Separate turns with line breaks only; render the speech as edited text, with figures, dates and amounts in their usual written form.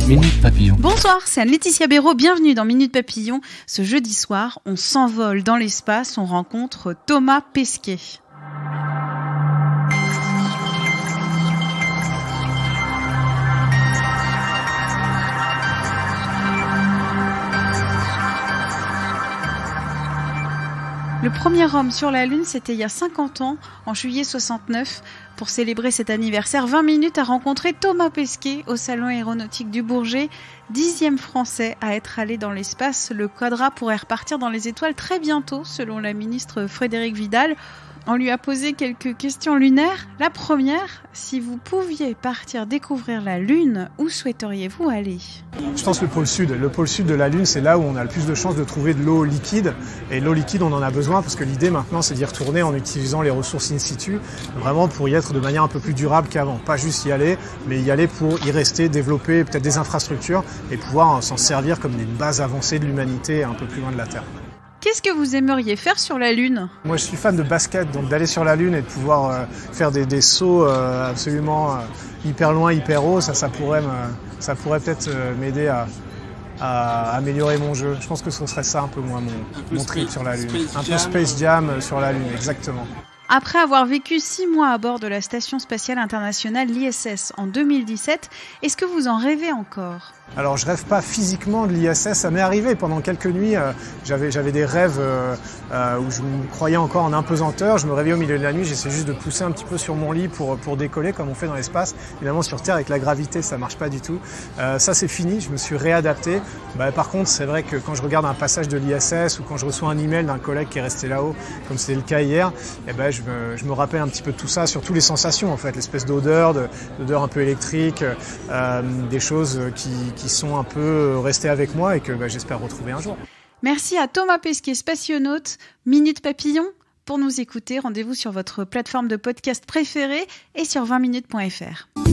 Minute Papillon.
Bonsoir, c'est Anne-Laetitia Béraud, bienvenue dans Minute Papillon. Ce jeudi soir, on s'envole dans l'espace, on rencontre Thomas Pesquet. Le premier homme sur la Lune, c'était il y a 50 ans, en juillet 69. Pour célébrer cet anniversaire, 20 minutes a rencontré Thomas Pesquet au Salon aéronautique du Bourget. 10e Français à être allé dans l'espace. Le Quadra pourrait repartir dans les étoiles très bientôt, selon la ministre Frédérique Vidal. On lui a posé quelques questions lunaires. La première, si vous pouviez partir découvrir la Lune, où souhaiteriez-vous aller ?
Je pense le pôle sud. Le pôle sud de la Lune, c'est là où on a le plus de chances de trouver de l'eau liquide. Et l'eau liquide, on en a besoin parce que l'idée maintenant, c'est d'y retourner en utilisant les ressources in situ, vraiment pour y être de manière un peu plus durable qu'avant. Pas juste y aller, mais y aller pour y rester, développer peut-être des infrastructures et pouvoir s'en servir comme une base avancée de l'humanité un peu plus loin de la Terre.
Qu'est-ce que vous aimeriez faire sur la Lune ?
Moi, je suis fan de basket, donc d'aller sur la Lune et de pouvoir faire des sauts absolument hyper loin, hyper haut, ça pourrait peut-être m'aider à améliorer mon jeu. Je pense que ce serait ça un peu moi, mon trip sur la Lune. Un peu Space Jam sur la Lune, exactement.
Après avoir vécu 6 mois à bord de la Station Spatiale Internationale, l'ISS, en 2017, est-ce que vous en rêvez encore ?
Alors je rêve pas physiquement de l'ISS, ça m'est arrivé pendant quelques nuits, j'avais des rêves où je me croyais encore en impesanteur, je me réveillais au milieu de la nuit, j'essayais juste de pousser un petit peu sur mon lit pour décoller comme on fait dans l'espace. Évidemment sur Terre avec la gravité ça marche pas du tout. Ça c'est fini, je me suis réadapté. Par contre c'est vrai que quand je regarde un passage de l'ISS ou quand je reçois un email d'un collègue qui est resté là-haut, comme c'était le cas hier, je me rappelle un petit peu de tout ça, surtout les sensations en fait, l'espèce d'odeur un peu électrique, des choses qui sont un peu restés avec moi et que j'espère retrouver un jour.
Merci à Thomas Pesquet, spationaute. Minute Papillon. Pour nous écouter, rendez-vous sur votre plateforme de podcast préférée et sur 20minutes.fr.